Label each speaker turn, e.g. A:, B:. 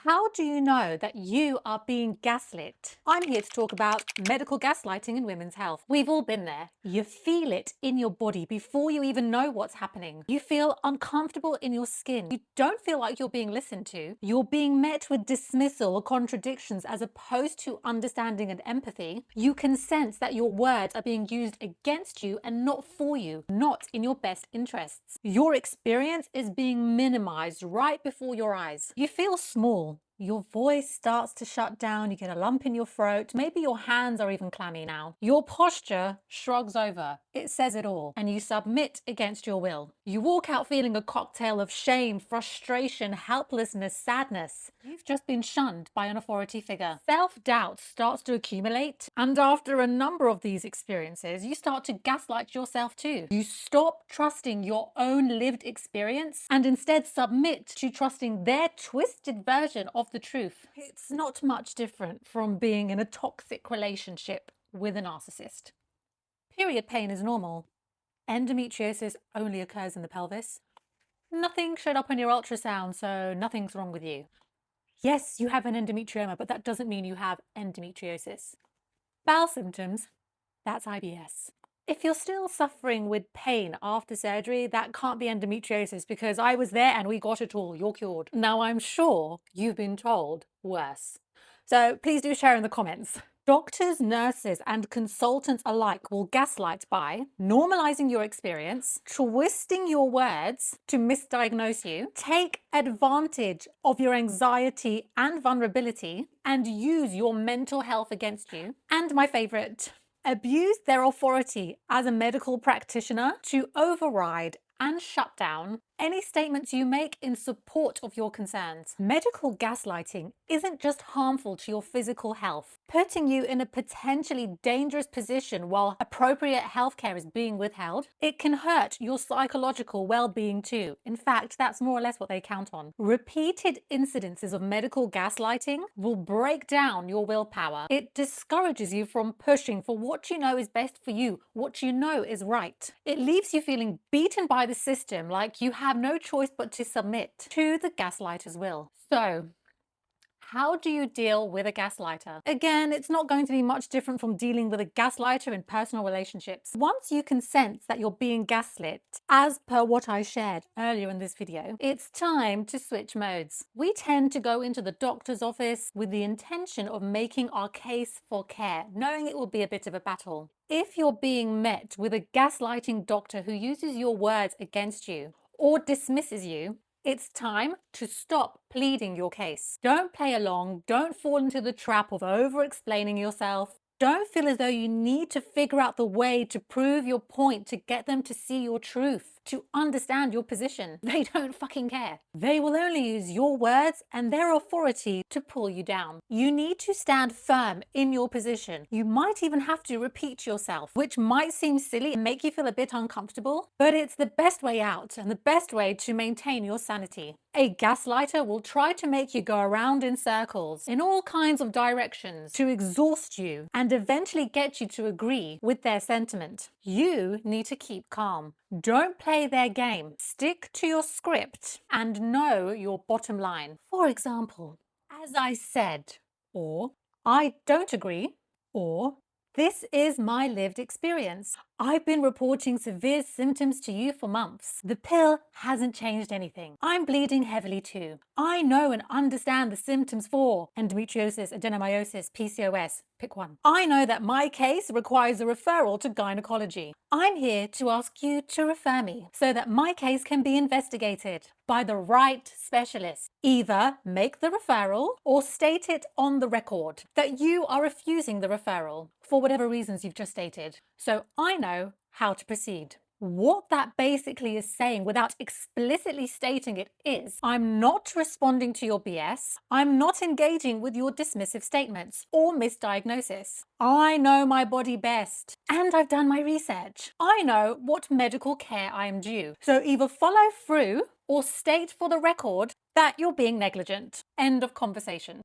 A: How do you know that you are being gaslit? I'm here to talk about medical gaslighting in women's health. We've all been there. You feel it in your body before you even know what's happening. You feel uncomfortable in your skin. You don't feel like you're being listened to. You're being met with dismissal or contradictions as opposed to understanding and empathy. You can sense that your words are being used against you and not for you, not in your best interests. Your experience is being minimized right before your eyes. You feel small. Your voice starts to shut down, you get a lump in your throat, maybe your hands are even clammy now. Your posture shrugs over. It says it all, and you submit against your will. You walk out feeling a cocktail of shame, frustration, helplessness, sadness. You've just been shunned by an authority figure. Self-doubt starts to accumulate, and after a number of these experiences, you start to gaslight yourself too. You stop trusting your own lived experience and instead submit to trusting their twisted version of the truth. It's not much different from being in a toxic relationship with a narcissist. Period pain is normal. Endometriosis only occurs in the pelvis. Nothing showed up on your ultrasound, so nothing's wrong with you. Yes, you have an endometrioma, but that doesn't mean you have endometriosis. Bowel symptoms, that's IBS. If you're still suffering with pain after surgery, that can't be endometriosis because I was there and we got it all. You're cured. Now, I'm sure you've been told worse. So please do share in the comments. Doctors, nurses, and consultants alike will gaslight by normalizing your experience, twisting your words to misdiagnose you, take advantage of your anxiety and vulnerability, and use your mental health against you. And my favorite, abuse their authority as a medical practitioner to override and shut down any statements you make in support of your concerns. Medical gaslighting isn't just harmful to your physical health, putting you in a potentially dangerous position while appropriate healthcare is being withheld. It can hurt your psychological well-being too. In fact, that's more or less what they count on. Repeated incidences of medical gaslighting will break down your willpower. It discourages you from pushing for what you know is best for you, what you know is right. It leaves you feeling beaten by the system, like you have no choice but to submit to the gaslighter's will. So, how do you deal with a gaslighter? Again, it's not going to be much different from dealing with a gaslighter in personal relationships. Once you can sense that you're being gaslit, as per what I shared earlier in this video, it's time to switch modes. We tend to go into the doctor's office with the intention of making our case for care, knowing it will be a bit of a battle. If you're being met with a gaslighting doctor who uses your words against you or dismisses you, it's time to stop pleading your case. Don't play along. Don't fall into the trap of over-explaining yourself. Don't feel as though you need to figure out the way to prove your point, to get them to see your truth, to understand your position. They don't fucking care. They will only use your words and their authority to pull you down. You need to stand firm in your position. You might even have to repeat yourself, which might seem silly and make you feel a bit uncomfortable, but it's the best way out and the best way to maintain your sanity. A gaslighter will try to make you go around in circles, in all kinds of directions, to exhaust you and eventually get you to agree with their sentiment. You need to keep calm. Don't play their game. Stick to your script and know your bottom line. For example, as I said, or I don't agree, or this is my lived experience. I've been reporting severe symptoms to you for months. The pill hasn't changed anything. I'm bleeding heavily too. I know and understand the symptoms for endometriosis, adenomyosis, PCOS. Pick one. I know that my case requires a referral to gynecology. I'm here to ask you to refer me so that my case can be investigated by the right specialist. Either make the referral or state it on the record that you are refusing the referral for whatever reasons you've just stated. So I know how to proceed. What that basically is saying, without explicitly stating it, is I'm not responding to your BS. I'm not engaging with your dismissive statements or misdiagnosis. I know my body best and I've done my research. I know what medical care I am due. So either follow through or state for the record that you're being negligent. End of conversation.